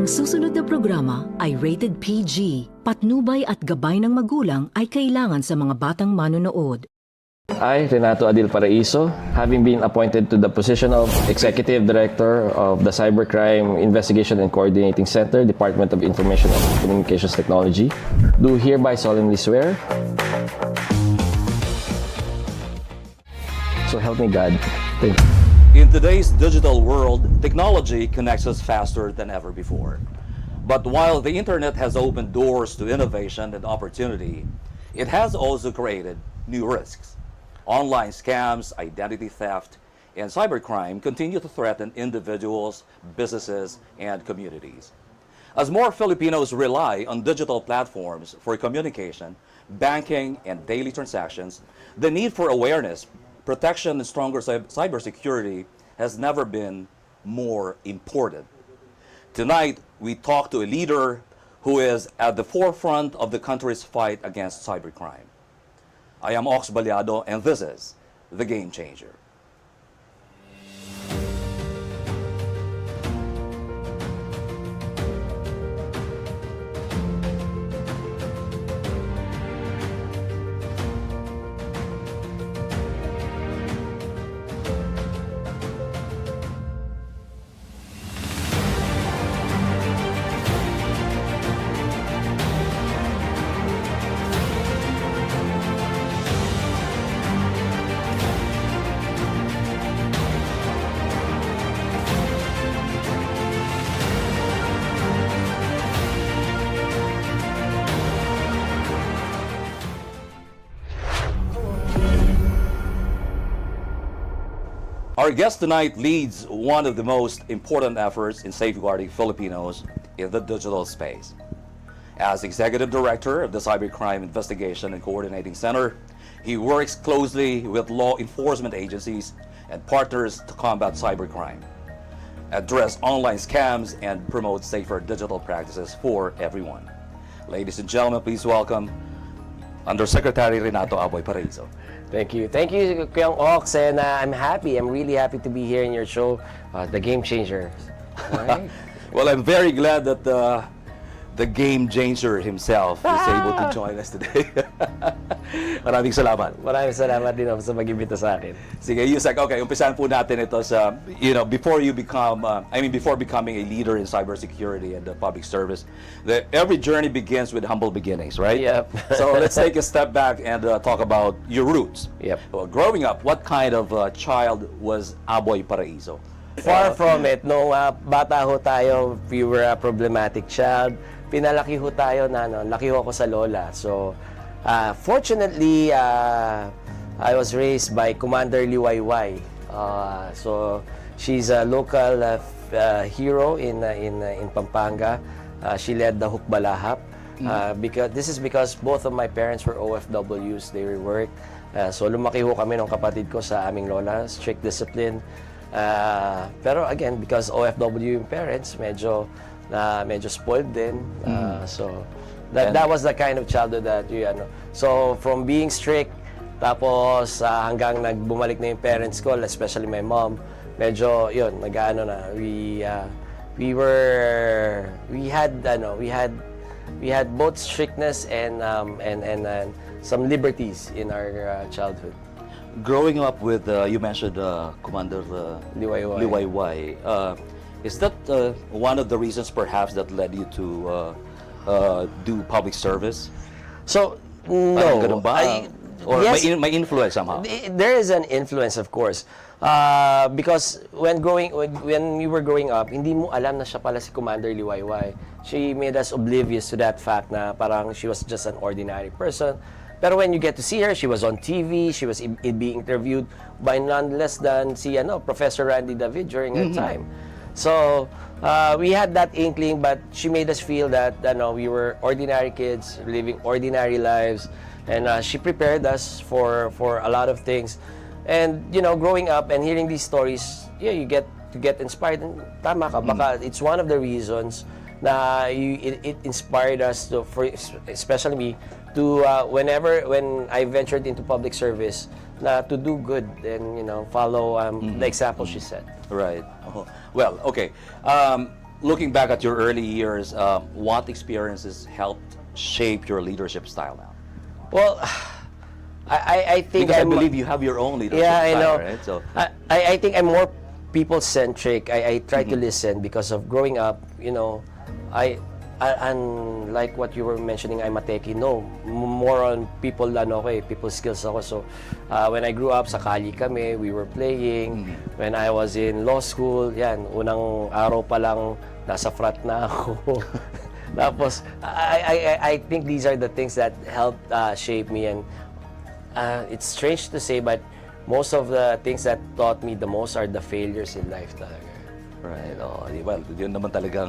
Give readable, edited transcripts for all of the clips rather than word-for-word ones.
Ang susunod na programa ay rated PG. Patnubay at gabay ng magulang ay kailangan sa mga batang manonood. I, Renato Paraiso, having been appointed to the position of Executive Director of the Cybercrime Investigation and Coordinating Center, Department of Information and Communications Technology, do hereby solemnly swear. So help me God. Thank you. In today's digital world, technology connects us faster than ever before. But while the internet has opened doors to innovation and opportunity, it has also created new risks. Online scams, identity theft, and cybercrime continue to threaten individuals, businesses, and communities. As more Filipinos rely on digital platforms for communication, banking, and daily transactions, the need for awareness, protection, and stronger cybersecurity has never been more important. Tonight, we talk to a leader who is at the forefront of the country's fight against cybercrime. I am Ox Ballado, and this is The Game Changer. Our guest tonight leads one of the most important efforts in safeguarding Filipinos in the digital space. As Executive Director of the Cybercrime Investigation and Coordinating Center, he works closely with law enforcement agencies and partners to combat cybercrime, address online scams, and promote safer digital practices for everyone. Ladies and gentlemen, please welcome Undersecretary Renato Aboy Paraiso. Thank you, Kuyang Ox, and I'm really happy to be here in your show, The Game Changer. Right. Well, I'm very glad that the Game Changer himself is able to join us today. Maraming salamat. Maraming salamat din sa mag-imbita sa akin. Sige, Usec, okay, umpisahan po natin ito sa, before becoming a leader in cybersecurity and public service, every journey begins with humble beginnings, right? Yep. So let's take a step back and talk about your roots. Yep. Well, growing up, what kind of child was Aboy Paraiso? Far from it. Nung bata ho tayo, we were a problematic child. Pinalaki ho tayo na, laki ho ako sa lola. So, fortunately, I was raised by Commander Liwayway. So, she's a local hero in Pampanga. She led the Ox Ballado. Because both of my parents were OFWs. They were work. So, lumaki ho kami ng kapatid ko sa aming lola. Strict discipline. Pero again, because OFW yung parents, medyo spoiled din. So that was the kind of childhood that So from being strict, tapos hanggang bumalik na yung parents ko, especially my mom, medyo yun, we had both strictness and some liberties in our childhood. Growing up with, you mentioned Commander Liwayway. Is that one of the reasons perhaps that led you to do public service? So, no. Ganun ba? Or yes, may influence somehow? There is an influence, of course. Because when we were growing up, hindi mo alam na siya pala si Commander Liwayway. She made us oblivious to that fact na parang she was just an ordinary person. Pero when you get to see her, she was on TV, she was being interviewed by none less than Professor Randy David during that time. So, we had that inkling, but she made us feel that we were ordinary kids, living ordinary lives, and she prepared us for a lot of things. And, growing up and hearing these stories, you get to get inspired. And tama ka, baka it's one of the reasons na it inspired us especially me, to when I ventured into public service, to do good and follow the example she set. Right. Well, okay. looking back at your early years, what experiences helped shape your leadership style now? Well, I think Because I believe you have your own leadership yeah, I style, know. right? So, I think I'm more people-centric. I try to listen because of growing up, you know, and like what you were mentioning, I'm a techie. No, more on people, people skills ako. So, when I grew up, sa kali kami, we were playing. When I was in law school, yan, unang araw pa lang, nasa frat na ako. Tapos, I think these are the things that helped shape me. And it's strange to say, but most of the things that taught me the most are the failures in life talaga. right. Oh, well, yun naman talagang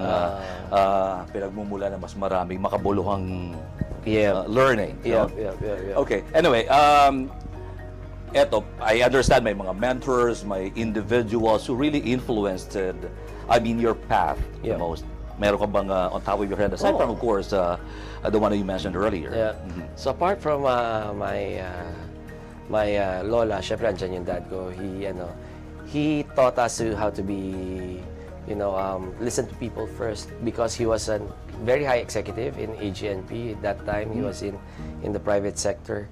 pinagmumula na mas maraming makabuluhang learning. Yeah, no? yeah. Okay. Anyway, eto, I understand may mga mentors, may individuals who really influenced, your path the most. Meron ka bang on top of your head, aside from, of course, the one that you mentioned earlier? Yeah. So apart from my lola, syempre andyan yung dad ko. He taught us how to be, listen to people first, because he was a very high executive in AGNP. At that time, he was in the private sector.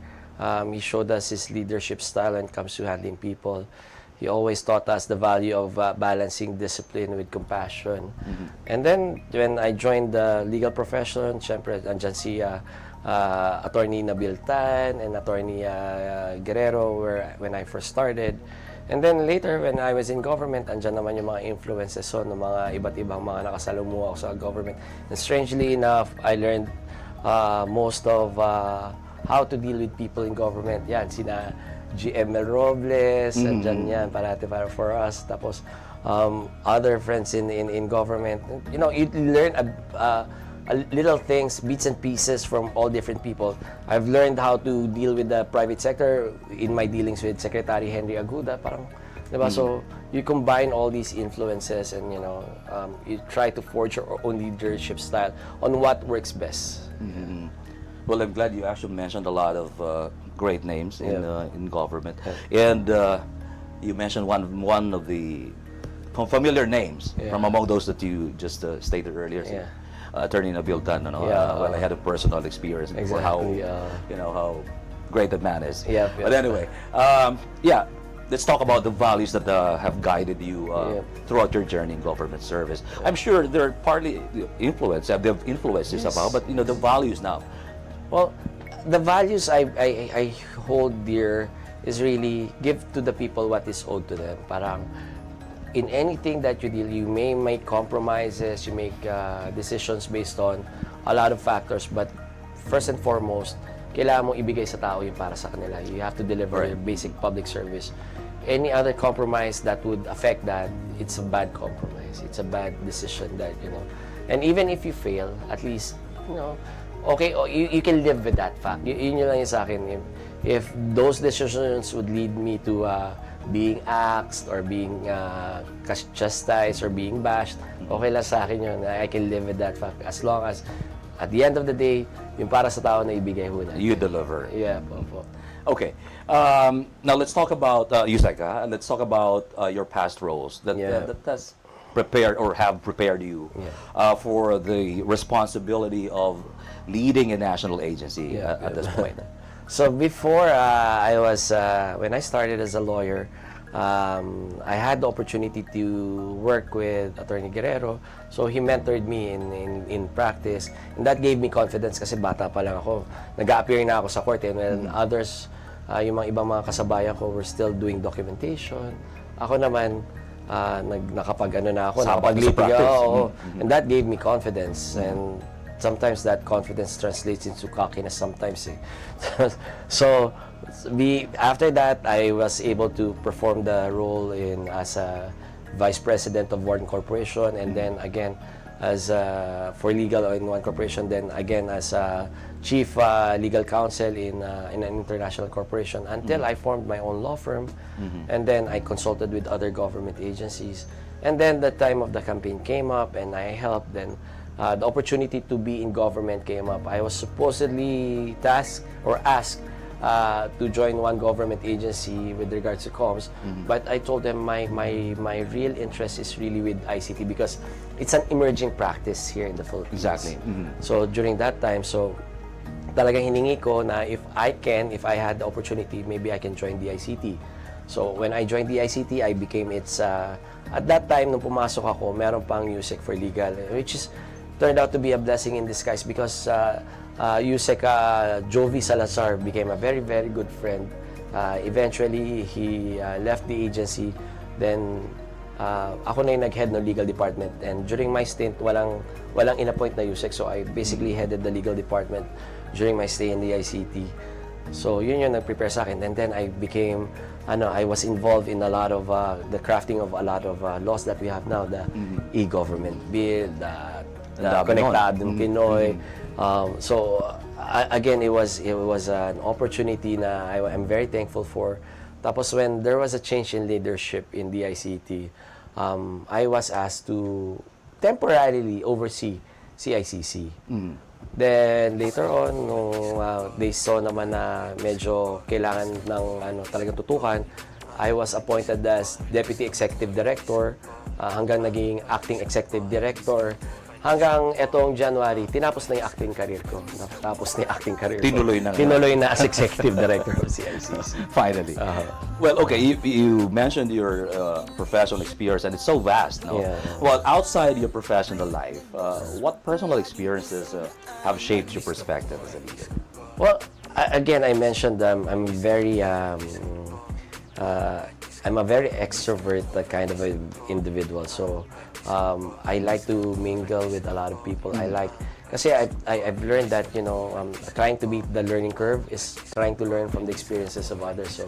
He showed us his leadership style when it comes to handling people. He always taught us the value of balancing discipline with compassion. And then, when I joined the legal profession, syempre, andyan si Attorney Nabil Tan and Attorney Guerrero when I first started. And then later, when I was in government, andyan naman yung mga influences ng mga iba't ibang mga nakasalumuha ako sa government. And strangely enough, I learned most of how to deal with people in government. Yan, sina GML Robles, andyan yan, parati para for us. Tapos, other friends in government. You learn little things, bits and pieces from all different people. I've learned how to deal with the private sector in my dealings with Secretary Henry Aguda. Parang, diba? So, you combine all these influences and, you try to forge your own leadership style on what works best. Well, I'm glad you actually mentioned a lot of great names in government. And you mentioned one of the familiar names from among those that you just stated earlier. Yeah. Attorney Nabil Tan, well, I had a personal experience for how great that man is. But anyway, let's talk about the values that have guided you throughout your journey in government service. I'm sure they're partly influenced, they've influeed you somehow, but the values now. Well, the values I hold dear is really give to the people what is owed to them. Parang, in anything that you deal, you may make compromises, you make decisions based on a lot of factors, but first and foremost, kailangan mong ibigay sa tao yung para sa kanila. You have to deliver basic public service. Any other compromise that would affect that, it's a bad compromise. It's a bad decision that, And even if you fail, at least, okay, you can live with that fact. Yun lang yung sa akin. If those decisions would lead me to being axed or being chastised or being bashed, okay lang sa akin yun. I can live with that fact as long as at the end of the day, yung para sa tao na ibigay ho na. You deliver. Yeah, po. Okay. Now let's talk about Usec. Let's talk about your past roles that has prepared or have prepared you for the responsibility of leading a national agency at this point. So before when I started as a lawyer, I had the opportunity to work with Attorney Guerrero. So he mentored me in practice, and that gave me confidence kasi bata pa lang ako. Nag-a-appear na ako sa court, and when others, yung mga ibang mga kasabayan ko were still doing documentation. Ako naman, nakapag-ano na ako, nakapag-litig ako. And that gave me confidence. And sometimes that confidence translates into cockiness sometimes. So, after that, I was able to perform the role as a Vice President of one corporation, and then again as for legal in one corporation, then again as a Chief Legal Counsel in an international corporation until I formed my own law firm, and then I consulted with other government agencies. And then the time of the campaign came up, and I helped. Then the opportunity to be in government came up. I was supposedly tasked or asked to join one government agency with regards to comms, but I told them my real interest is really with ICT, because it's an emerging practice here in the Philippines. Exactly. So during that time, so talagang hiningi ko na if I had the opportunity, maybe I can join the ICT. So when I joined the ICT, I became its, at that time, nung pumasok ako, meron pang USEC for Legal, which is turned out to be a blessing in disguise because USEC Jovi Salazar became a very, very good friend. Eventually, he left the agency. Then, ako na yung nag-head ng legal department. And during my stint, walang in-appoint na USEC. So I basically headed the legal department during my stay in the ICT. So yun yung nag-prepare sa akin. And then I became, I was involved in a lot of the crafting of a lot of laws that we have now, the e-government bill, the Konektadong Pinoy. So again, it was an opportunity na I'm very thankful for. Tapos when there was a change in leadership in the ICT, I was asked to temporarily oversee CICC. Then later on, nung they saw naman na medyo kailangan ng talagang tutukan, I was appointed as Deputy Executive Director hanggang naging Acting Executive Director. Hanggang etong January, tinapos na yung acting career ko. Tapos na yung acting career ko. Tinuloy na as Executive Director of CICC. Finally. Well, okay, you mentioned your professional experience, and it's so vast. No? Yeah. Well, outside your professional life, what personal experiences have shaped your perspective as a leader? Well, again, I mentioned I'm very I'm a very extrovert kind of an individual. So I like to mingle with a lot of people. Kasi I've learned that, trying to beat the learning curve is trying to learn from the experiences of others. So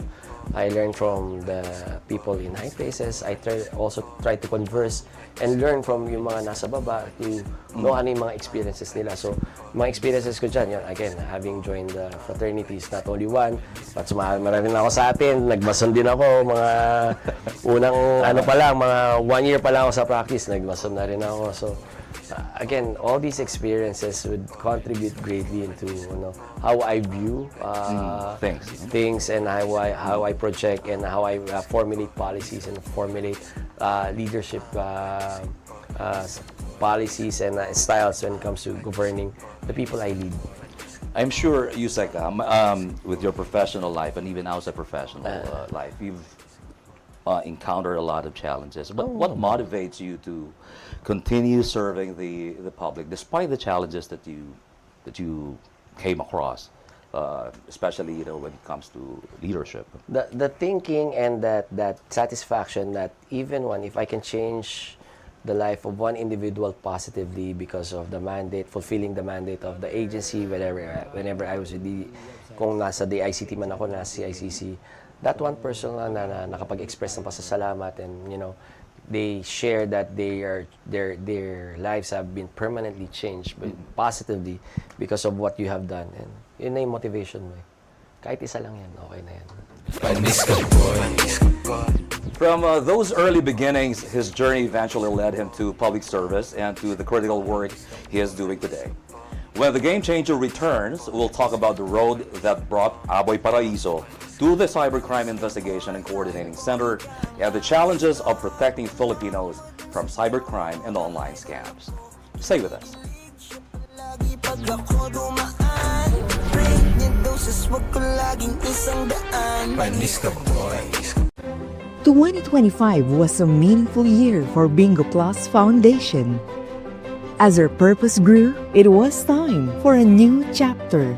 I learn from the people in high places. I also try to converse and learn from yung mga nasa baba to know ano yung mga experiences nila. So mga experiences ko dyan, again, having joined the fraternities, not only one, but marami na ako sa atin. Nagmason din ako, mga unang mga 1 year pa lang ako sa practice, nagmason na rin ako. So again, all these experiences would contribute greatly into how I view things and how I project and how I formulate policies and formulate leadership policies and styles when it comes to governing the people I lead. I'm sure, Usec, with your professional life and even outside professional life, you've encountered a lot of challenges. But what motivates you to continue serving the public despite the challenges that you came across, especially when it comes to leadership? The thinking and that satisfaction that even if I can change the life of one individual positively because of the mandate, fulfilling the mandate of the agency, whenever I was with kung nasa the ICT man ako, nasa CICC, that one person na nakapag-express ng pasasalamat and they share that their lives have been permanently changed positively because of what you have done, and yun na yung motivation mo. Kahit isa lang yan, okay na yan. From those early beginnings, his journey eventually led him to public service and to the critical work he is doing today. When the Game Changer returns, we'll talk about the road that brought Aboy Paraiso to the Cybercrime Investigation and Coordinating Center and the challenges of protecting Filipinos from cybercrime and online scams. Stay with us. 2025 was a meaningful year for Bingo Plus Foundation. As our purpose grew, it was time for a new chapter.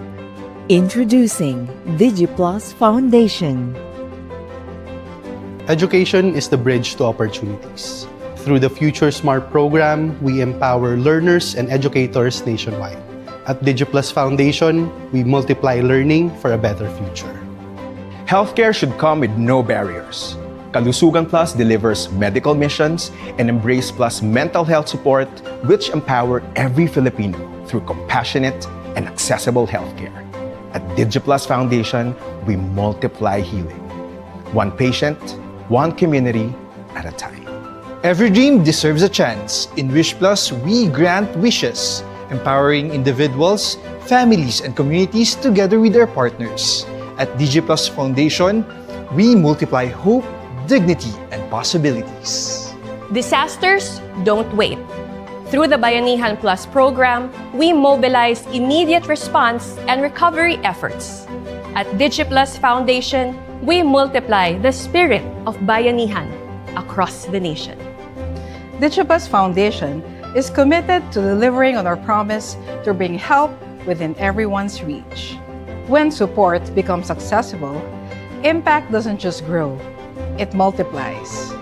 Introducing DigiPlus Foundation. Education is the bridge to opportunities. Through the Future Smart program, we empower learners and educators nationwide. At DigiPlus Foundation, we multiply learning for a better future. Healthcare should come with no barriers. Kalusugan Plus delivers medical missions, and Embrace Plus mental health support, which empower every Filipino through compassionate and accessible healthcare. At DigiPlus Foundation, we multiply healing. One patient, one community at a time. Every dream deserves a chance. In Wish Plus, we grant wishes, empowering individuals, families, and communities together with their partners. At DigiPlus Foundation, we multiply hope, dignity, and possibilities. Disasters don't wait. Through the Bayanihan Plus program, we mobilize immediate response and recovery efforts. At DigiPlus Foundation, we multiply the spirit of Bayanihan across the nation. DigiPlus Foundation is committed to delivering on our promise to bring help within everyone's reach. When support becomes accessible, impact doesn't just grow, it multiplies.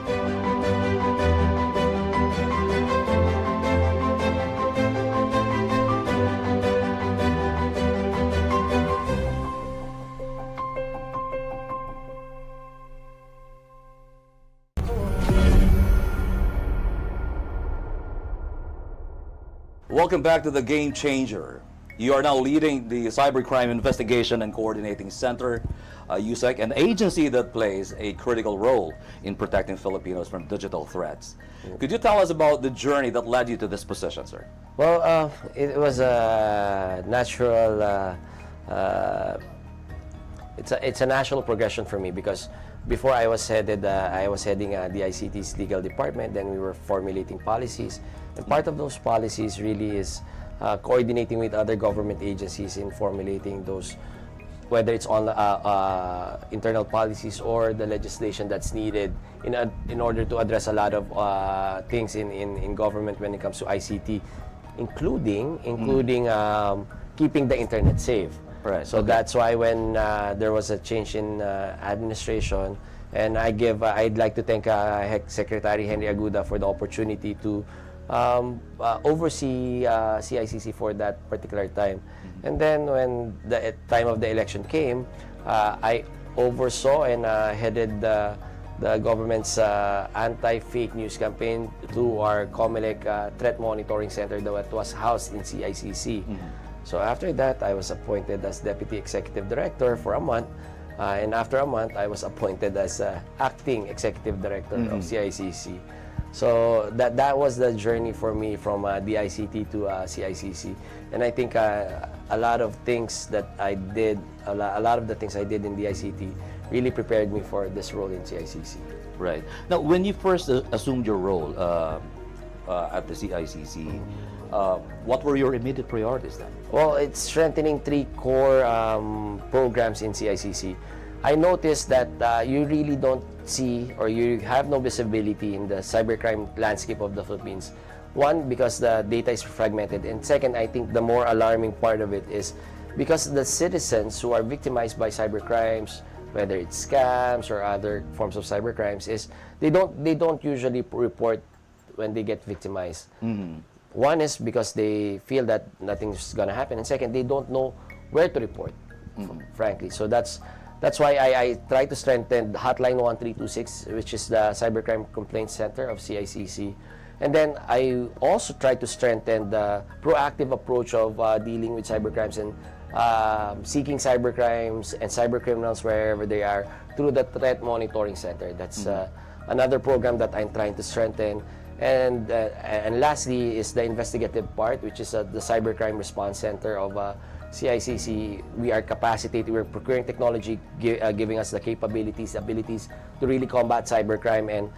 Welcome back to the Game Changer. You are now leading the Cybercrime Investigation and Coordinating Center, USEC, an agency that plays a critical role in protecting Filipinos from digital threats. Could you tell us about the journey that led you to this position, sir? Well, it was a natural. It's a natural progression for me because before I was heading the ICT's legal department. Then we were formulating policies, and part of those policies really is coordinating with other government agencies in formulating those, whether it's on internal policies or the legislation that's needed in order to address a lot of things in government when it comes to ICT, including keeping the internet safe. Right. So that's why when there was a change in administration, and I'd like to thank Secretary Henry Aguda for the opportunity to oversee CICC for that particular time. And then when the time of the election came, I oversaw and headed the government's anti-fake news campaign through our COMELEC Threat Monitoring Center that was housed in CICC. So after that, I was appointed as Deputy Executive Director for a month. And after a month, I was appointed as Acting Executive Director of CICC. So that was the journey for me from DICT to CICC. And I think a lot of things that I did, a lot of the things I did in DICT really prepared me for this role in CICC. Right. Now, when you first assumed your role at the CICC, what were your immediate priorities then? Well, it's strengthening 3 core programs in CICC. I noticed that you really don't see or you have no visibility in the cybercrime landscape of the Philippines. One, because the data is fragmented, and second, I think the more alarming part of it is because the citizens who are victimized by cybercrimes, whether it's scams or other forms of cybercrimes, is they don't usually report when they get victimized. One is because they feel that nothing's gonna happen, and second, they don't know where to report, frankly. So that's why I try to strengthen Hotline 1326, which is the Cybercrime Complaint Center of CICC. And then I also try to strengthen the proactive approach of dealing with cybercrimes and seeking cybercrimes and cybercriminals wherever they are through the Threat Monitoring Center. That's another program that I'm trying to strengthen. And lastly is the investigative part, which is the Cybercrime Response Center of CICC. We are capacitated, we're procuring technology, giving us the abilities to really combat cybercrime, and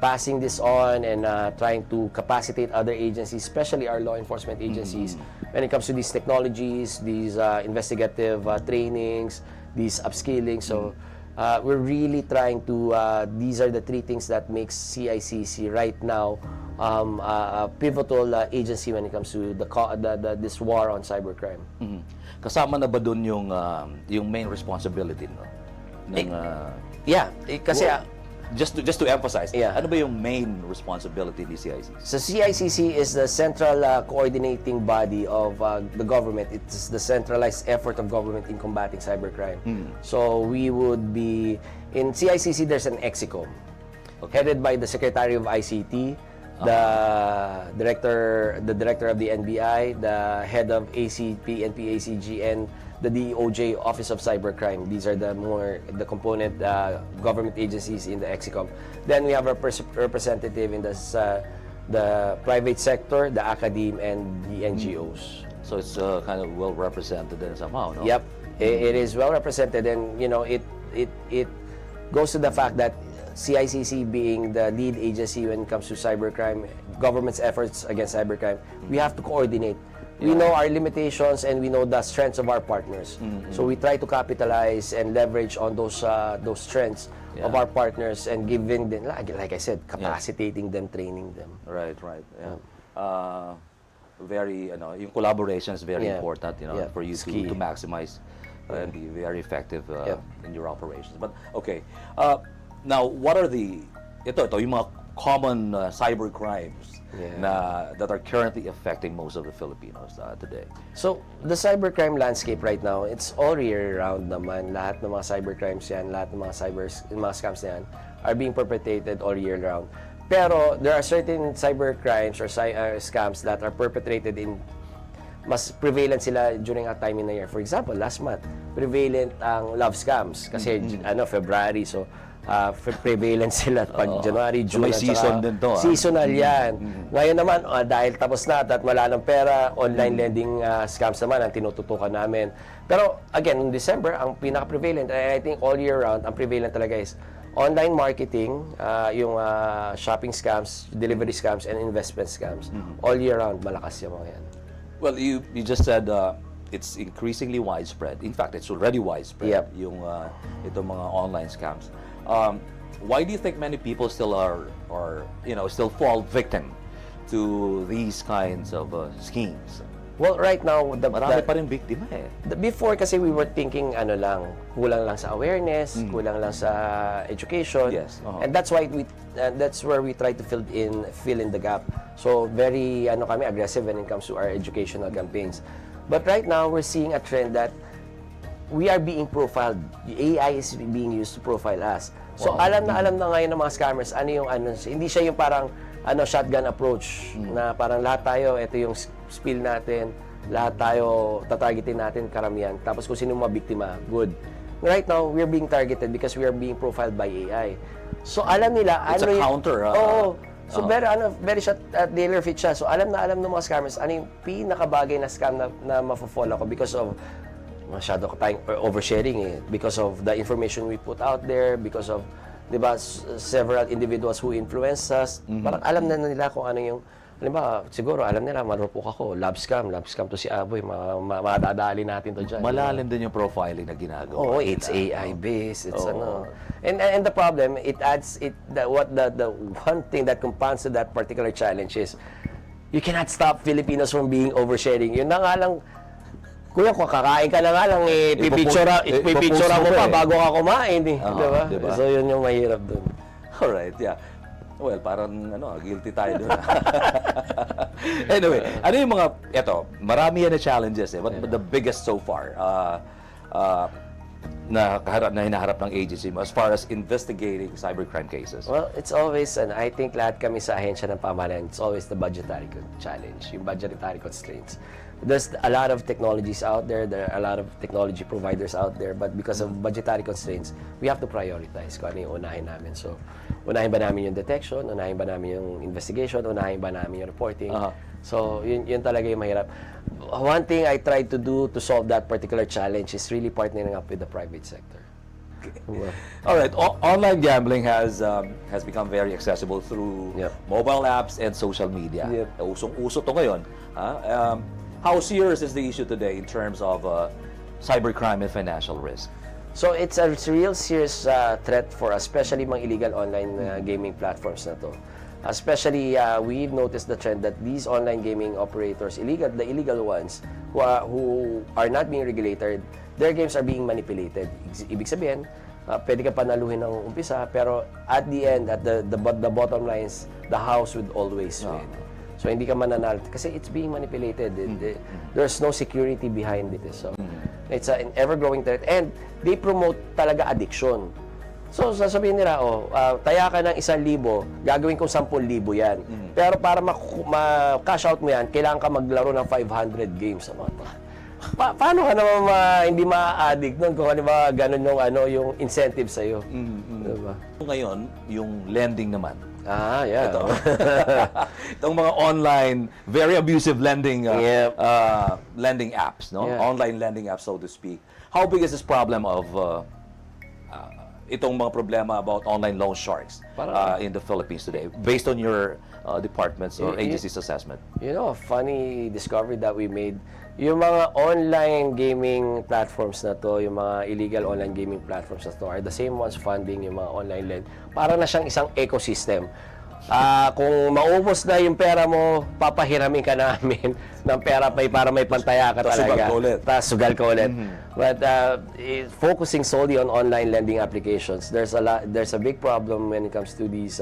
passing this on and trying to capacitate other agencies, especially our law enforcement agencies, when it comes to these technologies, these investigative trainings, these upskilling. So we're really trying to, these are the 3 things that makes CICC right now a pivotal agency when it comes to this war on cybercrime. Kasama na ba dun yung main responsibility, no? Kasi just to emphasize, Yeah. ano ba yung main responsibility ni CICC? So CICC is the central coordinating body of the government. It's the centralized effort of government in combating cybercrime. So we would be, in CICC there's an EXICOM, headed by the Secretary of ICT, the director of the NBI, the head of ACP and PACG, and the DOJ Office of Cybercrime. These are the component government agencies in the EXICOM. Then we have a representative in the private sector, the academe, and the NGOs. So it's kind of well represented then somehow, no? Yep, it is well represented, and it goes to the fact that CICC being the lead agency when it comes to cybercrime, government's efforts against cybercrime, we have to coordinate. We know our limitations and we know the strengths of our partners. So we try to capitalize and leverage on those strengths of our partners and giving them, like I said, capacitating them, training them. Right. Yeah. Very, yung collaboration is very important, for you to maximize and be very effective in your operations. But okay, now what are yung mga common cyber crimes that are currently affecting most of the Filipinos today? So, the cybercrime landscape right now, it's all year round naman. Lahat ng mga cybercrimes yan, lahat ng mga scams na yan are being perpetrated all year round. Pero, there are certain cybercrimes or scams that are perpetrated in mas prevalent sila during a time in the year. For example, last month, prevalent ang love scams kasi February, so prevalent sila pag January, June. So may season din to. Seasonal yan. Ngayon naman, dahil tapos na at wala ng pera, online lending scams naman ang tinututukan namin. Pero again, in December, ang pinaka-prevalent, I think all year round, ang prevalent talaga is online marketing, yung shopping scams, delivery scams, and investment scams. All year round, malakas yung mga yan. Well, you just said it's increasingly widespread. In fact, it's already widespread. Yung itong mga online scams. Why do you think many people still still fall victim to these kinds of schemes? Well, right now, marami pa rin biktima eh. Before kasi we were thinking kulang lang sa awareness, kulang lang sa education. Yes. And that's why that's where we try to fill in the gap. So very kami aggressive when it comes to our educational campaigns. But right now we're seeing a trend that we are being profiled. The AI is being used to profile us. So alam na ngayon ng mga scammers hindi siya yung parang shotgun approach na parang lahat tayo, ito yung spill natin, lahat tayo tatargetin natin karamihan. Tapos kung sino mga biktima, good. Right now, we're being targeted because we are being profiled by AI. So alam nila, it's a counter. So very shot at dealer fit siya. So alam ng mga scammers, ano yung pinakabagay na scam na mafo-follow ko because of masyado tayong oversharing because of the information we put out there, because of several individuals who influence us. Parang alam na nila kung ano yung, siguro alam nila, marupok ako, love scam to si Aboy, madadali natin to dyan. Malalim din yung profiling na ginagawa. It's AI-based, it's And the problem, the one thing that compounds to that particular challenge is, you cannot stop Filipinos from being oversharing. Yun na nga lang, kuya, kung kakain ka na nga lang, ipipictura mo pa bago ka kumain. Diba? So, yun yung mahirap dun. Alright, yeah. Well, parang, guilty tayo dun. Anyway, ano yung mga, marami yan na challenges eh. But the biggest so far, na hinaharap ng agency mo as far as investigating cybercrime cases? Well, it's always, and I think lahat kami sa ahensya ng pamahalaan, it's always the budgetary challenge, yung budgetary constraints. There's a lot of technologies out there are a lot of technology providers out there, but because of budgetary constraints, we have to prioritize kung ano yung unahin namin. So, unahin ba namin yung detection, unahin ba namin yung investigation, unahin ba namin yung reporting. So, yun talaga yung mahirap. One thing I tried to do to solve that particular challenge is really partnering up with the private sector. All right, online gambling has become very accessible through mobile apps and social media. Usong-uso to ngayon. How serious is the issue today in terms of cybercrime and financial risk? So it's a real serious threat for especially mga illegal online gaming platforms na to. Especially, we've noticed the trend that these online gaming operators, the illegal ones, who are not being regulated, their games are being manipulated. Ibig sabihin, pwede ka panaluhin ng umpisa, pero at the end, at the bottom line is, the house would always win. So, hindi ka mananalo. Kasi it's being manipulated. There's no security behind it. So, it's an ever-growing threat. And they promote talaga addiction. So, sasabihin nila, taya ka ng 1,000, gagawin kong 10,000 yan. Pero para ma-cash out mo yan, kailangan ka maglaro ng 500 games. Paano ka naman hindi ma-addict nun kung ano ba ganun yung incentive sa'yo? Diba? Ngayon, yung lending naman. Yeah. Itong mga online, very abusive lending lending apps, no? Online lending apps, so to speak. How big is this problem of itong mga problema about online loan sharks in the Philippines today, based on your department's or agency's assessment? You know, a funny discovery that we made, yung mga online gaming platforms na to, yung mga illegal online gaming platforms na to, are the same ones funding yung mga online lend. Parang na siyang isang ecosystem. Kung maubos na yung pera mo, papahiramin ka namin ng pera para may pantaya ka talaga. Tapos sugal ka ulit. But focusing solely on online lending applications, there's a big problem when it comes to these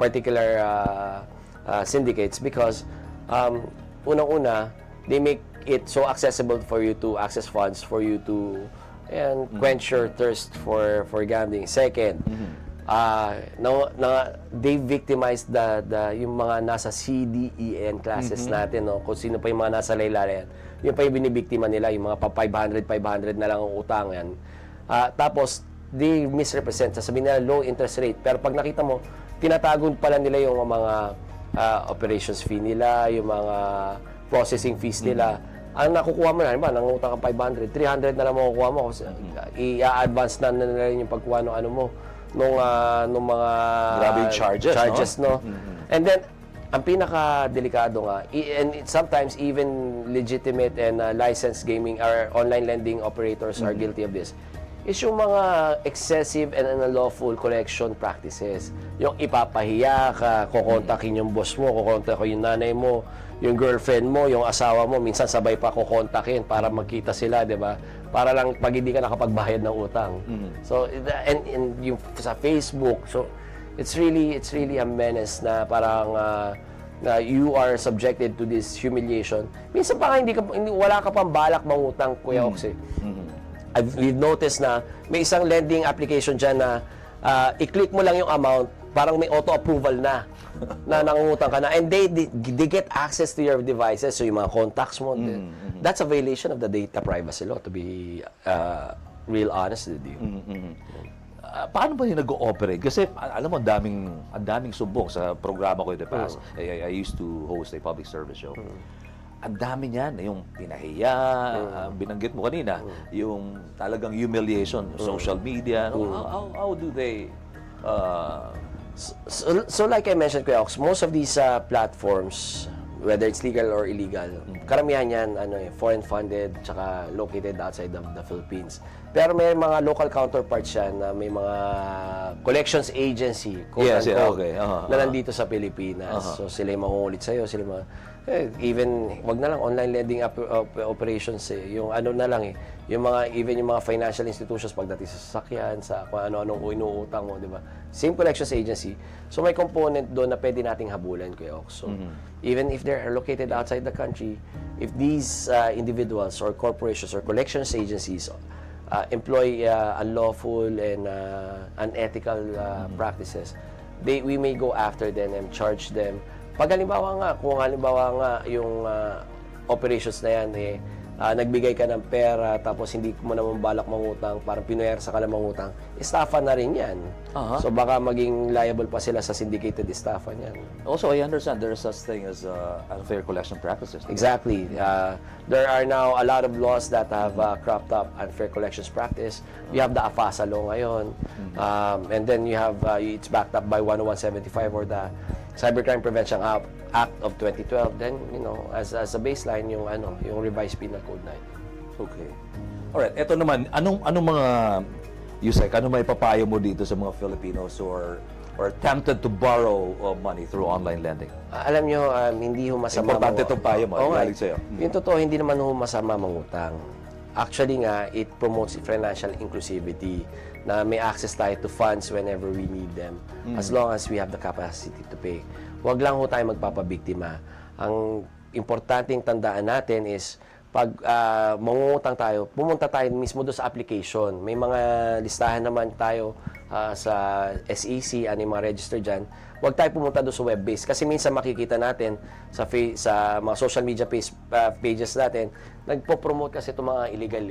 particular syndicates because unang-una, they make it so accessible for you to access funds, for you to quench your thirst for gambling. Second, they victimized yung mga nasa CDEN classes natin, no? Kung sino pa yung mga nasa laylayan, yun pa yung binibiktima nila, yung mga pa 500 na lang ang utang yan. Tapos, they misrepresent, sasabihin nila low interest rate, pero pag nakita mo, tinatago pala nila yung mga operations fee nila, yung mga processing fees nila. Ang nakukuha mo na, nangutang ka 500, 300 na lang makukuha mo kasi i-advance na nila yung pagkuha ng ano mo, nung mga grabe yung charges, no? And then ang pinaka-delikado nga, and sometimes even legitimate and licensed gaming or online lending operators are guilty of this, is yung mga excessive and unlawful collection practices. Yung ipapahiya ka, kukontakin yung boss mo, kukontakin yung nanay mo, yung girlfriend mo, yung asawa mo, minsan sabay pa kukontakin para magkita sila, di ba? Para lang pag hindi ka nakapagbayad ng utang. So, and yung sa Facebook, so it's really a menace na parang na you are subjected to this humiliation. Minsan pa wala ka pang balak mangutang, Kuya Ox. We've noticed na may isang lending application dyan na i-click mo lang yung amount, parang may auto-approval na nangungutang ka na. And they get access to your devices, so yung mga contacts mo. That's a violation of the data privacy law, to be real honest with you. Paano ba yung nag-ooperate? Kasi alam mo, ang daming subok sa programa ko in the past. I used to host a public service show. Ang dami niyan, yung pinahiya, binanggit mo kanina, yung talagang humiliation, social media. How do they... So like I mentioned, Kuya Ox, most of these platforms, whether it's legal or illegal, karamihan yan foreign funded, tsaka located outside of the Philippines. Pero may mga local counterparts yan na may mga collections agency, na nandito sa Pilipinas. So sila yung mangungulit sa'yo, sila even wag na lang online lending operations yung ano na lang yung mga yung mga financial institutions pagdating sa sasakyan, sa kung ano-anong inuutang mo, di ba? Same collections agency. So may component doon na pwede nating habulan, Kuya Ox. So even if they're located outside the country, if these individuals or corporations or collections agencies employ unlawful and unethical practices, we may go after them and charge them. Pag kung halimbawa nga yung operations na yan, nagbigay ka ng pera tapos hindi mo naman balak mangutang, parang pinuwersa ka lang mangutang, estafa na rin yan. So baka maging liable pa sila sa syndicated estafa niyan. Also, I understand there is such thing as unfair collection practices. Exactly. There are now a lot of laws that have cropped up unfair collections practice. You have the AFASA law ngayon. And then you have, it's backed up by 10175 or the Cybercrime Prevention Act of 2012. Then, as a baseline, yung revised penal code na yun. Okay. Alright, eto naman, anong mga, Usec, ano may papayo mo dito sa mga Filipinos or tempted to borrow money through online lending? Alam nyo, hindi ho masama. Importante itong payo mo. Galing sa'yo. Yung totoo, hindi naman ho masama mangutang. Actually nga, it promotes financial inclusivity na may access tayo to funds whenever we need them as long as we have the capacity to pay. Huwag lang ho tayo magpapabiktima. Ang importanteng tandaan natin is pag mangungutang tayo, pumunta tayo mismo doon sa application. May mga listahan naman tayo sa SEC, ano yung mga register dyan. Huwag tayo pumunta doon sa web-based. Kasi minsan makikita natin sa mga social media pages natin, nagpo-promote kasi itong mga illegal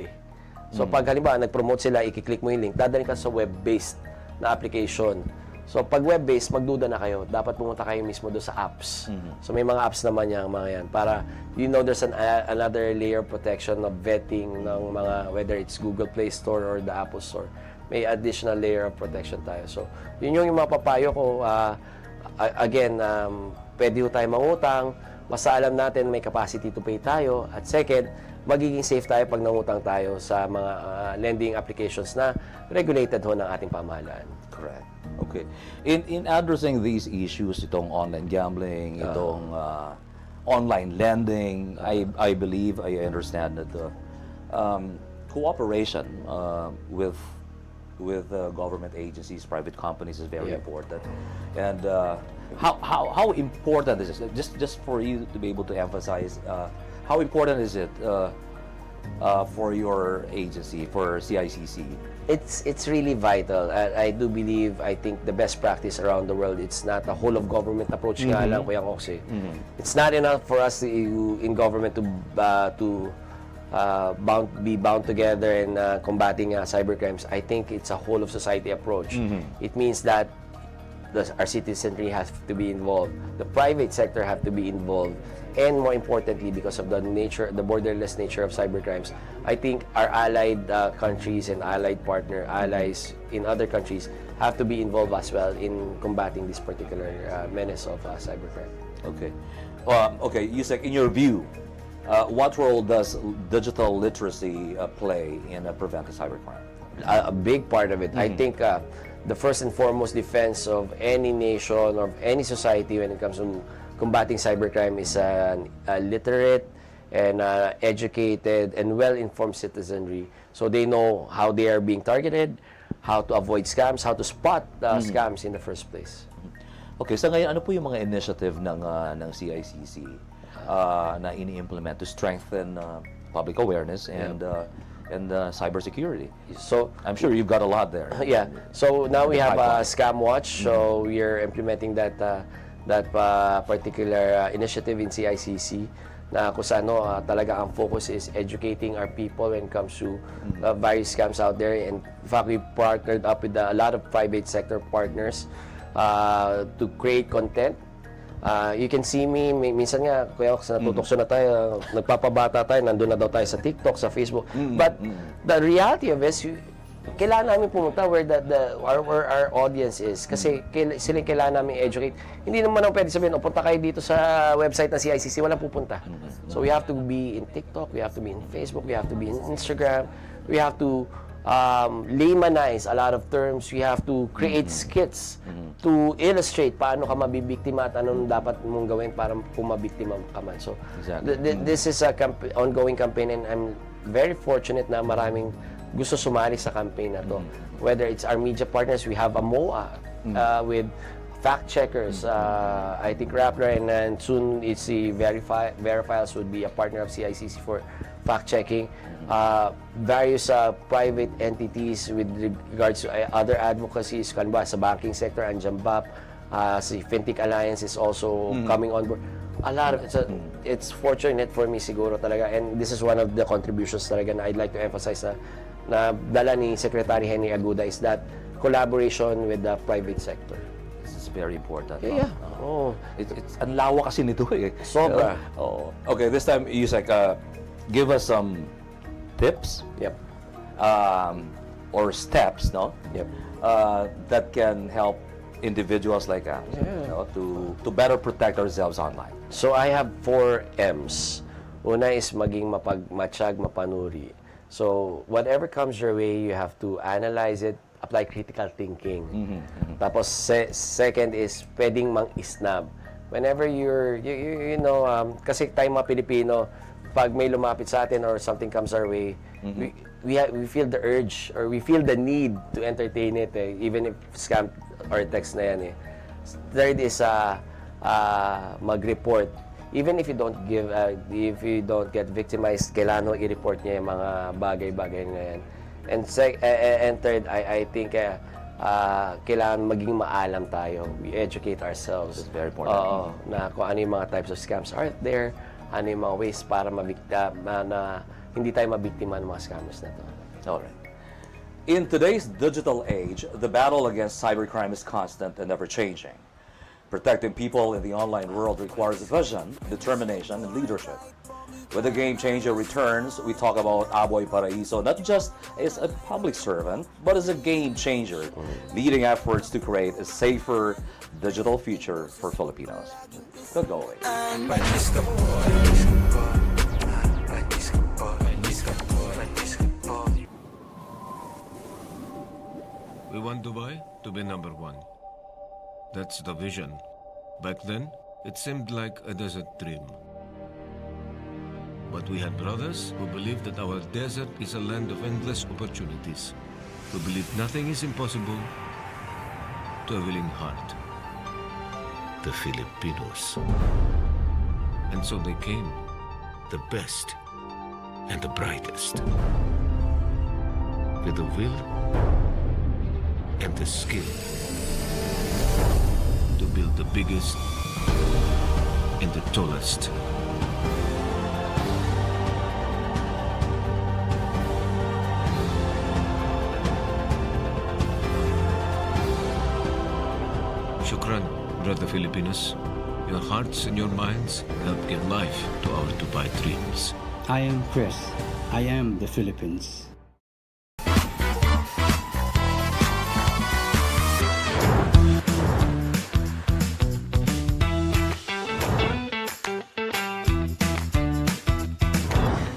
So pag halimbawa, nag-promote sila, i-click mo yung link, dadalhin ka sa web-based na application. So pag web-based, magduda na kayo. Dapat pumunta kayo mismo doon sa apps. So may mga apps naman yung mga yan. Para, there's another layer of protection of vetting ng mga, whether it's Google Play Store or the Apple Store, may additional layer of protection tayo. So, yun yung mapapayo ko. Again, pwede ho tayo mangutang, basta alam natin may capacity to pay tayo. At second, magiging safe tayo pag nangutang tayo sa mga lending applications na regulated ho ng ating pamahalaan. Correct. Okay. In addressing these issues, itong online gambling, itong online lending, I believe, I understand that cooperation with government agencies, private companies is very important. And how important is this? Just for you to be able to emphasize, how important is it for your agency, for CICC? It's really vital. I do believe, I think the best practice around the world, it's not a whole of government approach nga lang, Kuya Ox. It's not enough for us in government to be bound together in combating cybercrimes. I think it's a whole of society approach. It means that our citizenry has to be involved, the private sector have to be involved, and more importantly, because of the borderless nature of cybercrimes, I think our allied countries and allied allies in other countries have to be involved as well in combating this particular menace of cybercrime. Okay. Okay, Usec, in your view, what role does digital literacy play in preventing cybercrime? A big part of it. I think the first and foremost defense of any nation or any society when it comes to combating cybercrime is a literate and educated and well-informed citizenry. So they know how they are being targeted, how to avoid scams, how to spot scams in the first place. Okay, so ngayon, ano po yung mga initiative ng CICC na ini-implement to strengthen public awareness and cybersecurity? So I'm sure you've got a lot there. Yeah. So now we have a Scam Watch. So we are implementing that particular initiative in CICC na kung saan talaga ang focus is educating our people when it comes to various scams out there. And in fact, we partnered up with a lot of private sector partners to create content. You can see me, minsan nga, Kuya Ox, natutokso na tayo, nagpapabata tayo, nandun na daw tayo sa TikTok, sa Facebook. But the reality of it is, kailangan namin pumunta where our audience is. Kasi silang kailangan namin educate. Hindi naman ako pwede sabihin, punta kayo dito sa website ng CICC, walang pupunta. So we have to be in TikTok, we have to be in Facebook, we have to be in Instagram, we have to laymanize a lot of terms. We have to create skits to illustrate paano ka mabibiktima at anong dapat mong gawin para kung mabiktima ka man. So, this is a ongoing campaign and I'm very fortunate na maraming gusto sumali sa campaign na to. Whether it's our media partners, we have a MOA with fact checkers. I think Rappler and soon it's the Verifiles would be a partner of CICC for fact checking. Various private entities with regards to other advocacies, kanba sa banking sector, Anjambap, si Fintech Alliance is also coming on board. A lot of it's fortunate for me siguro talaga, and this is one of the contributions talaga na I'd like to emphasize na dala ni Secretary Henry Aguda is that collaboration with the private sector. This is very important. Yeah. It's ang lawak kasi nito eh. Sobra. Okay, this time, Usec, give us some tips. Yep. Or steps, no? Yep. That can help individuals like us, to better protect ourselves online. So I have 4 M's. Una is maging mapagmatsyag, mapanuri. So whatever comes your way, you have to analyze it, apply critical thinking. Tapos second is pwedeng mang-isnab. Whenever you know, kasi tayo mga Pilipino, pag may lumapit sa atin or something comes our way, we feel the urge or we feel the need to entertain it, even if scam or text na yan. Third is mag-report. Even if you don't get victimized, kailangan i-report niya yung mga bagay-bagay na yan. And third, I think kailangan maging maalam tayo. We educate ourselves. That's very important. Na kung ano yung mga types of scams are there, ano yung mga ways para na hindi tayo mabiktima ng mga scammers na to. Alright. In today's digital age, the battle against cybercrime is constant and ever-changing. Protecting people in the online world requires vision, determination, and leadership. When the game changer returns, we talk about Aboy Paraiso not just as a public servant, but as a game changer, leading efforts to create a safer digital future for Filipinos. Good going. We want Dubai to be number one. That's the vision. Back then, it seemed like a desert dream. But we had brothers who believed that our desert is a land of endless opportunities, who believe nothing is impossible to a willing heart. The Filipinos. And so they came, the best and the brightest, with the will and the skill to build the biggest and the tallest. Shukran, brother Filipinos. Your hearts and your minds help give life to our Dubai dreams. I am Chris. I am the Philippines.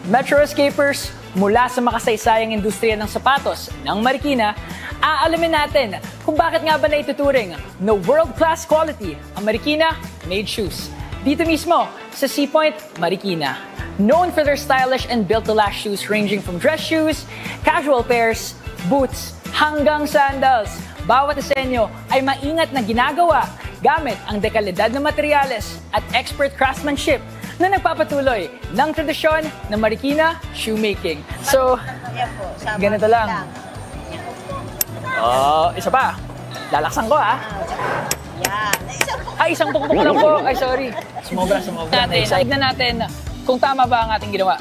Metro Escapers, mula sa makasaysayang industriya ng sapatos ng Marikina, aalamin natin kung bakit nga ba naituturing na world-class quality ang Marikina made shoes. Dito mismo sa Sea Point, Marikina. Known for their stylish and built-to-last shoes ranging from dress shoes, casual pairs, boots, hanggang sandals. Bawat disenyo ay maingat na ginagawa gamit ang dekalidad na materyales at expert craftsmanship na nagpapatuloy ng tradisyon ng Marikina shoemaking. So, ganito lang. Isa pa. Lalaksan ko, ha? Ay, isang pukpuk lang po. Ay, sorry. Sumobra. Tignan natin kung tama ba ang ating ginawa.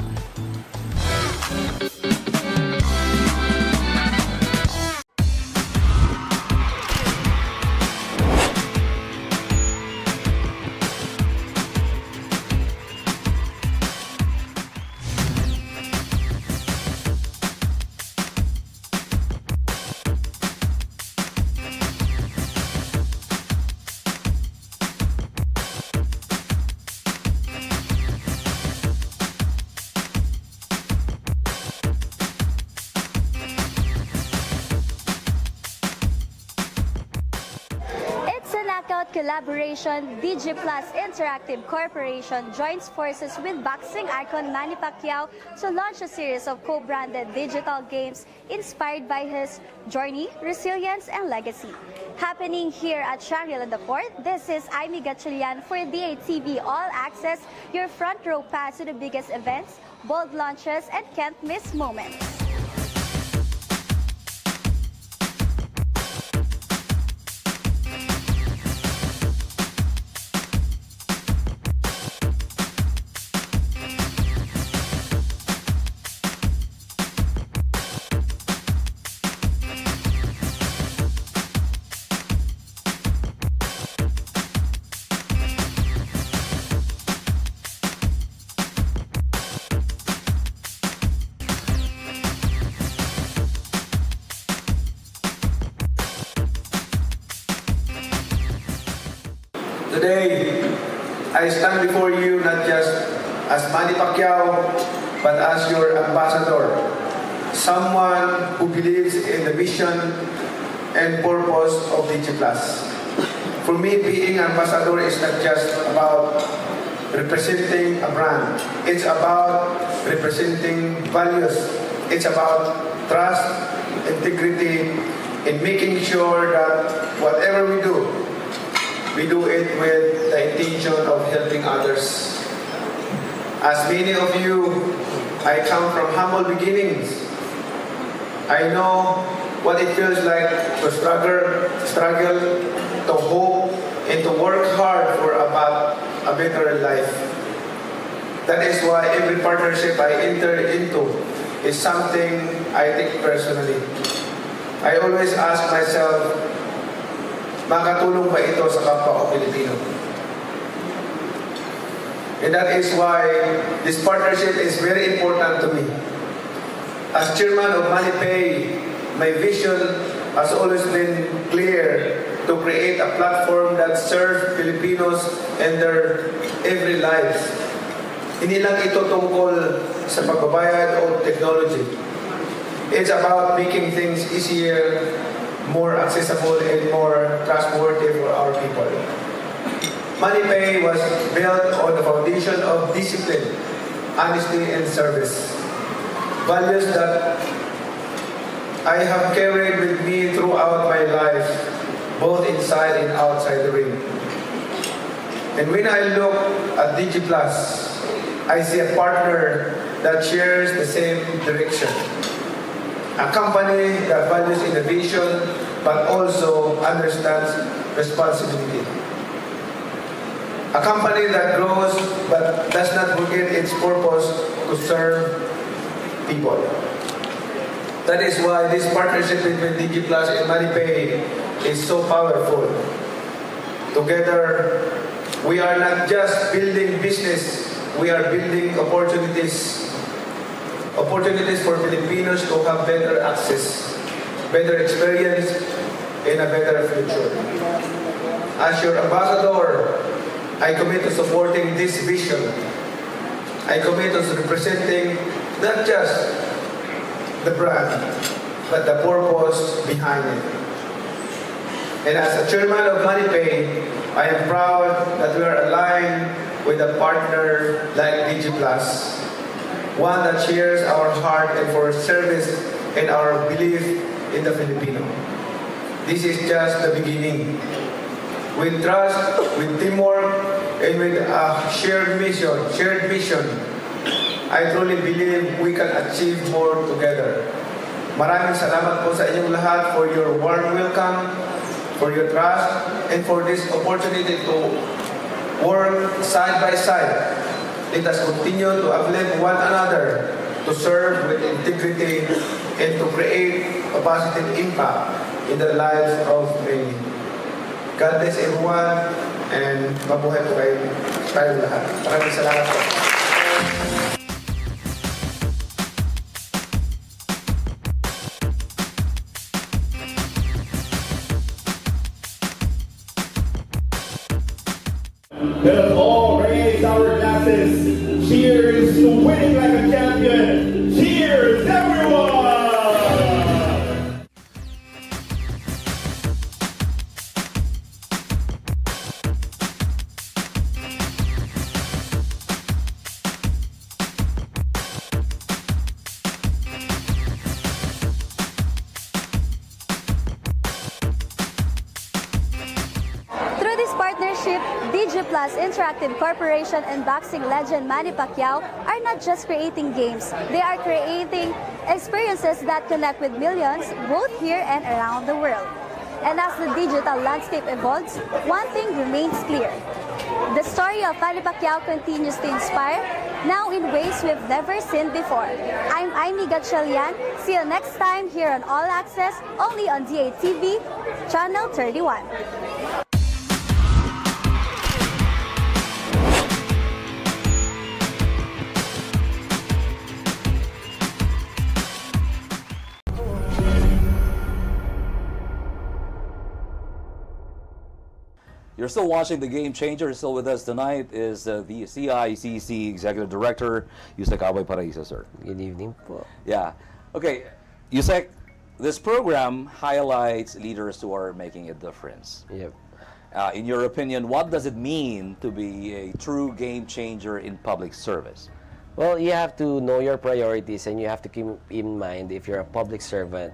Collaboration, DG Plus Interactive Corporation joins forces with boxing icon Manny Pacquiao to launch a series of co-branded digital games inspired by his journey, resilience, and legacy. Happening here at Shangri-La the Fort, this is Aimee Gatchalian for D8TV All Access, your front row pass to the biggest events, bold launches, and can't miss moments. Today, I stand before you not just as Manny Pacquiao, but as your ambassador, someone who believes in the mission and purpose of DG Plus. For me, being ambassador is not just about representing a brand. It's about representing values. It's about trust, integrity, in making sure that whatever we do it with the intention of helping others. As many of you, I come from humble beginnings. I know what it feels like to struggle, to hope, and to work hard for a better life. That is why every partnership I enter into is something I take personally. I always ask myself, makatulong pa ito sa kapwa ko Pilipino. And that is why this partnership is very important to me. As chairman of MoneyPay, my vision has always been clear to create a platform that serves Filipinos and their every lives. Hindi lang ito tungkol sa pagbabayad o technology. It's about making things easier, more accessible, and more trustworthy for our people. MoneyPay was built on the foundation of discipline, honesty, and service. Values that I have carried with me throughout my life, both inside and outside the ring. And when I look at DigiPlus, I see a partner that shares the same direction. A company that values innovation but also understands responsibility. A company that grows but does not forget its purpose to serve people. That is why this partnership between DigiPlus and MoneyPay is so powerful. Together, we are not just building business, we are building opportunities. Opportunities for Filipinos to have better access, better experience, and a better future. As your ambassador, I commit to supporting this vision. I commit to representing not just the brand, but the purpose behind it. And as a chairman of MoneyPay, I am proud that we are aligned with a partner like DigiPlus, one that shares our heart and for service and our belief in the Filipino. This is just the beginning. With trust, with teamwork, and with a shared mission, I truly believe we can achieve more together. Maraming salamat po sa inyong lahat for your warm welcome, for your trust, and for this opportunity to work side by side. Let us continue to uplift one another, to serve with integrity, and to create a positive impact in the lives of many. God bless everyone, and mabuhay po kayo lahat. Maraming salamat po. Let us all raise our glasses. Cheers to winning like a champion. Cheers, everyone! Through this partnership, DigiPlus Interactive Corporation and boxing legend Manny Pacquiao are not just creating games, they are creating experiences that connect with millions both here and around the world. And as the digital landscape evolves, one thing remains clear. The story of Manny Pacquiao continues to inspire, now in ways we've never seen before. I'm Aimee Gatchalian. See you next time here on All Access, only on D8TV Channel 31. You're still watching The Game Changer. Still with us tonight is the CICC Executive Director, Usec Paraiso, sir. Good evening po. Yeah. Okay, Usec, this program highlights leaders who are making a difference. Yep. In your opinion, what does it mean to be a true game changer in public service? Well, you have to know your priorities, and you have to keep in mind, if you're a public servant,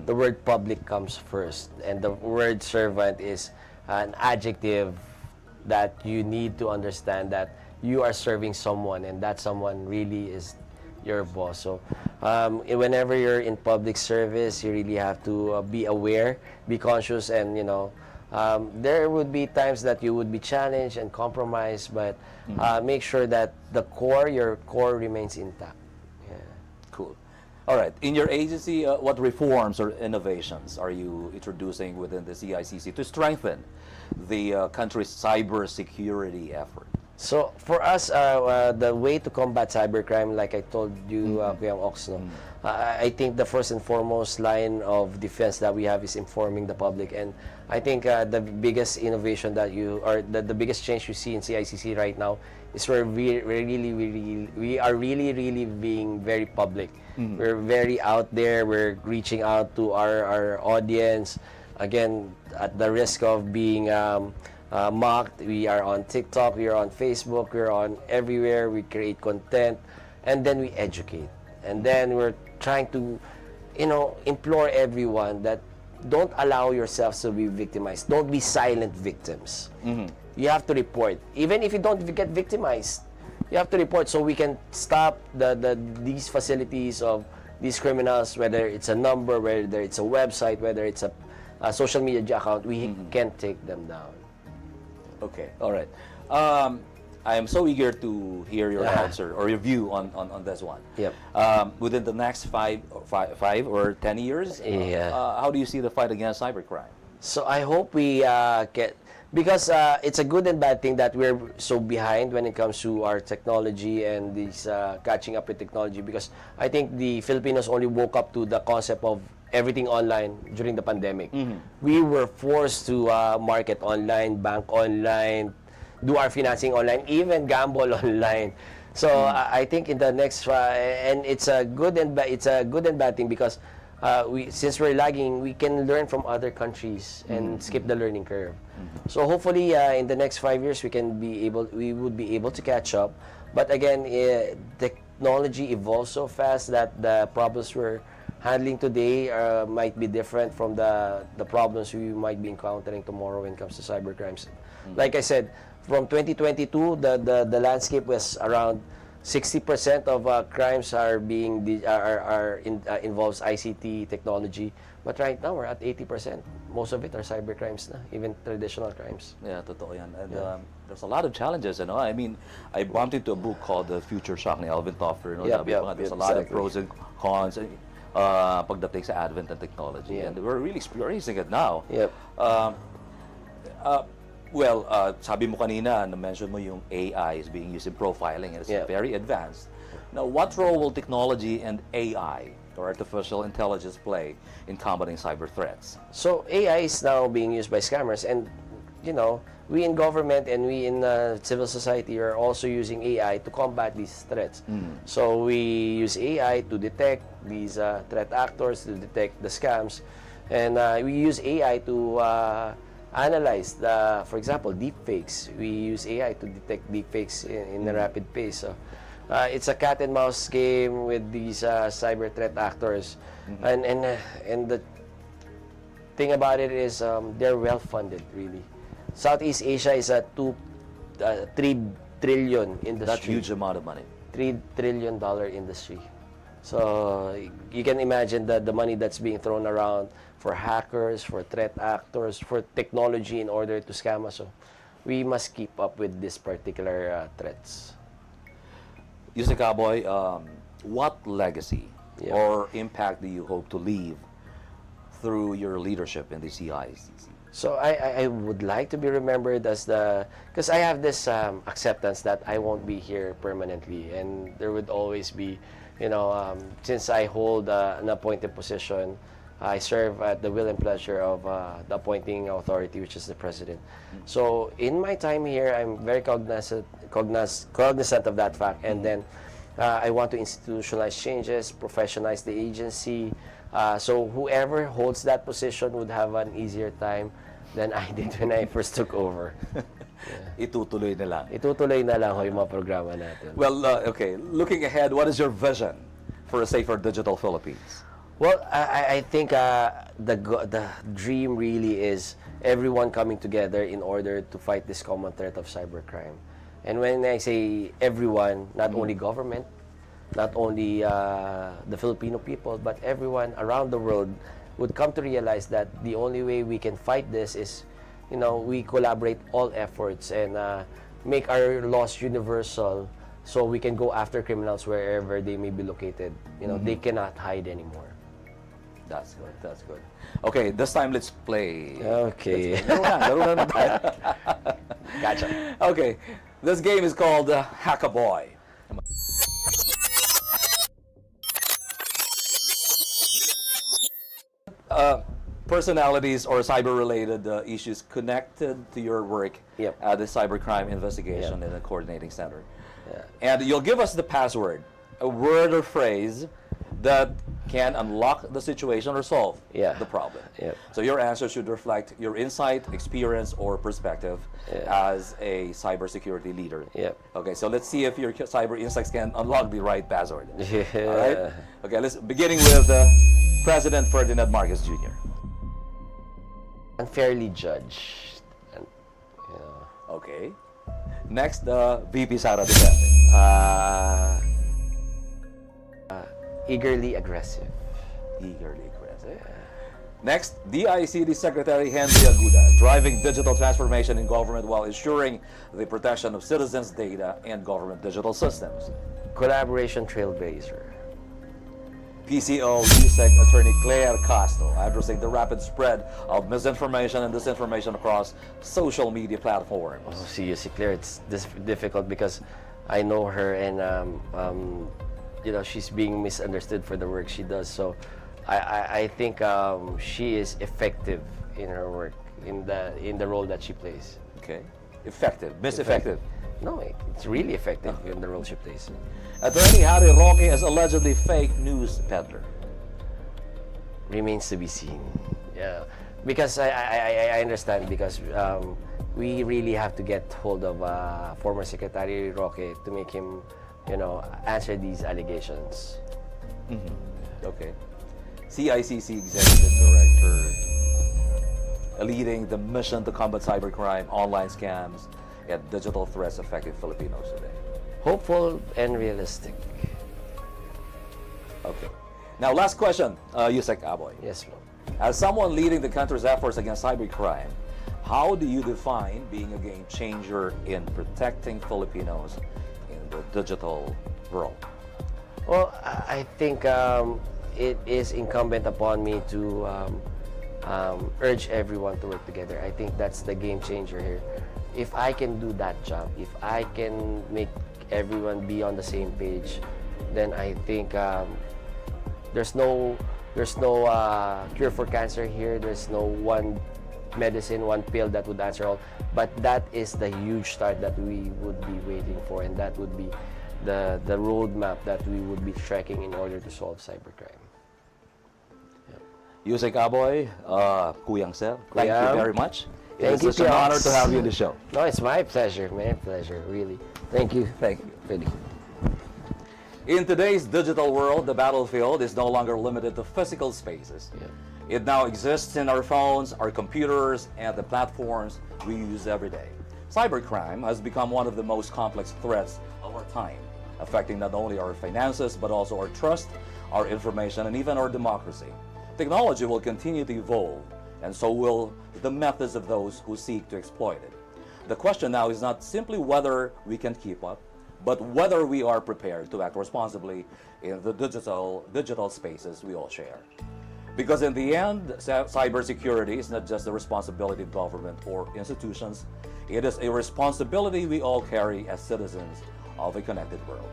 the word public comes first, and the word servant is an adjective that you need to understand that you are serving someone, and that someone really is your boss. So whenever you're in public service, you really have to be aware, be conscious, and there would be times that you would be challenged and compromised, but make sure that your core remains intact. Yeah. Cool. All right. In your agency, what reforms or innovations are you introducing within the CICC to strengthen the country's cybersecurity effort? So for us, the way to combat cybercrime, like I told you, Kuya Ox, no, I think the first and foremost line of defense that we have is informing the public. And I think the biggest innovation that the biggest change you see in CICC right now is we are really being very public. We're very out there. We're reaching out to our audience. Again, at the risk of being mocked, we are on TikTok, we are on Facebook, we're on everywhere. We create content, and then we educate. And then we're trying to, implore everyone that don't allow yourselves to be victimized. Don't be silent victims. You have to report. Even if you don't get victimized, you have to report so we can stop these facilities of these criminals, whether it's a number, whether it's a website, whether it's a social media account, we can take them down. Okay, all right. I am so eager to hear your answer or your view on this one. Yep. Within the next five or 10 years, how do you see the fight against cybercrime? So I hope we get, because it's a good and bad thing that we're so behind when it comes to our technology and this catching up with technology, because I think the Filipinos only woke up to the concept of everything online during the pandemic. We were forced to market online, bank online, do our financing online, even gamble online. So I think in the next and it's a good and bad thing, because since we're lagging, we can learn from other countries and skip the learning curve. So hopefully in the next 5 years we would be able to catch up. But again, technology evolves so fast that the problems we're handling today might be different from the problems we might be encountering tomorrow when it comes to cybercrimes. Like I said, from 2022, the landscape was around 60% of crimes involves ICT technology, but right now we're at 80%. Most of it are cybercrimes na, even traditional crimes. Yeah, totoo yan. And there's a lot of challenges, I mean, I bumped into a book called The Future Shock ni Alvin Toffler. There's a lot of pros and cons pagdating sa advent ng technology, and we're really experiencing it now. Sabi mo kanina, na-mention mo yung AI is being used in profiling, and it's very advanced. Now, what role will technology and AI, or artificial intelligence, play in combating cyber threats? So AI is now being used by scammers, and we in government and we in civil society are also using AI to combat these threats. So we use AI to detect these threat actors, to detect the scams, and we use AI to analyze for example, deepfakes. We use AI to detect deepfakes in a rapid pace. So it's a cat and mouse game with these cyber threat actors, and the thing about it is they're well funded, really. Southeast Asia is a 3 trillion industry. That's a huge amount of money. $3 trillion industry. So you can imagine the money that's being thrown around for hackers, for threat actors, for technology in order to scam us. So we must keep up with these particular threats. Usec Aboy, what legacy or impact do you hope to leave through your leadership in the CICC? So I would like to be remembered as because I have this acceptance that I won't be here permanently, and there would always be, since I hold an appointed position, I serve at the will and pleasure of the appointing authority, which is the president. So in my time here, I'm very cognizant of that fact, and then I want to institutionalize changes, professionalize the agency, so whoever holds that position would have an easier time than I did when I first took over. Itutuloy na lang. Itutuloy na lang yung mga programa natin. Well, okay. Looking ahead, what is your vision for a safer digital Philippines? Well, I think the dream really is everyone coming together in order to fight this common threat of cybercrime. And when I say everyone, not only government, not only the Filipino people, but everyone around the world would come to realize that the only way we can fight this is, we collaborate all efforts and make our laws universal so we can go after criminals wherever they may be located. You know, they cannot hide anymore. That's good. That's good. Okay, this time let's play. Okay. Laro na tayo. Gotcha. Okay, this game is called Aboy. Personalities or cyber-related issues connected to your work at the Cybercrime Investigation and the Coordinating Center. And you'll give us the password, a word or phrase that can unlock the situation or solve the problem. So your answer should reflect your insight, experience, or perspective as a cybersecurity leader. Okay, so let's see if your cyber insights can unlock the right password. All right? Okay, let's beginning with President Ferdinand Marcos Jr. Unfairly judged. Okay. Next, VP Sara Duterte. Eagerly aggressive. Eagerly aggressive. Next, DICT Secretary Henry Aguda, driving digital transformation in government while ensuring the protection of citizens' data and government digital systems. Collaboration trailblazer. PCSO Usec Attorney Claire Castro, addressing the rapid spread of misinformation and disinformation across social media platforms. Oh, see, Claire, it's difficult because I know her and you know, she's being misunderstood for the work she does. So I think she is effective in her work, in the role that she plays. Okay, effective, effective. No, it's really effective in the role she plays. Attorney Harry Roque is allegedly fake news peddler. Remains to be seen. Yeah, because I understand, because we really have to get hold of former Secretary Roque to make him, you know, answer these allegations. Okay. CICC Executive Director, leading the mission to combat cybercrime, online scams, and digital threats affecting Filipinos today. Hopeful and realistic. Okay. Now, last question, Usec Aboy. Yes, ma'am. As someone leading the country's efforts against cybercrime, how do you define being a game changer in protecting Filipinos in the digital world? Well, I think it is incumbent upon me to urge everyone to work together. I think that's the game changer here. If I can do that job, if I can make everyone be on the same page, then I think there's no cure for cancer here. There's no one medicine, one pill that would answer all. But that is the huge start that we would be waiting for, and that would be the roadmap that we would be tracking in order to solve cybercrime. Usec Aboy, Kuyang Sir, thank you very much. Thank you. It's an honor to have you on the show. No, it's my pleasure, really. Thank you. Thank you. Really. In today's digital world, the battlefield is no longer limited to physical spaces. It now exists in our phones, our computers, and the platforms we use every day. Cybercrime has become one of the most complex threats of our time, affecting not only our finances, but also our trust, our information, and even our democracy. Technology will continue to evolve, and so will the methods of those who seek to exploit it. The question now is not simply whether we can keep up, but whether we are prepared to act responsibly in the digital spaces we all share. Because in the end, cybersecurity is not just the responsibility of government or institutions, it is a responsibility we all carry as citizens of a connected world.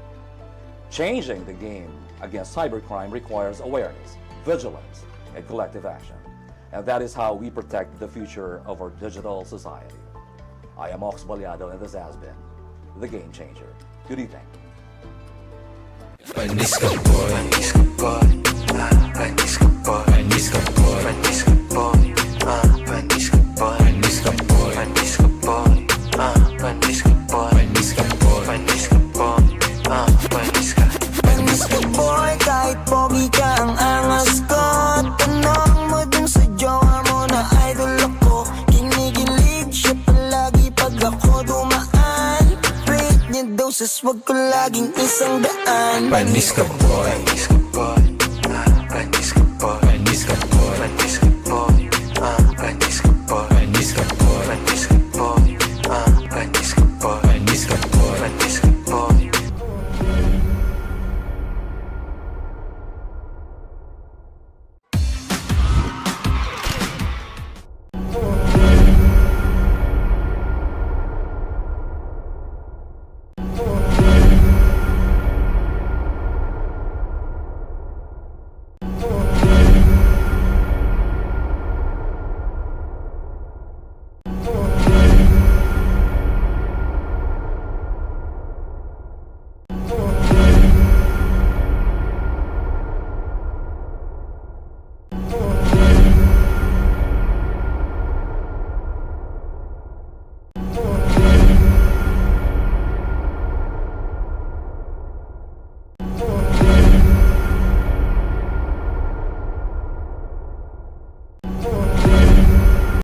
Changing the game against cybercrime requires awareness, vigilance, and collective action. And that is how we protect the future of our digital society. I am Ox Ballado, and this has been The Game Changer. Good evening. Boy, kahit pogi ka ang angas ko, tanong mo dun sa jowa mo na idol ako. Kinikilig siya palagi pag ako dumaan. Rate niya doses, wag ko laging 100. Panis ka boy.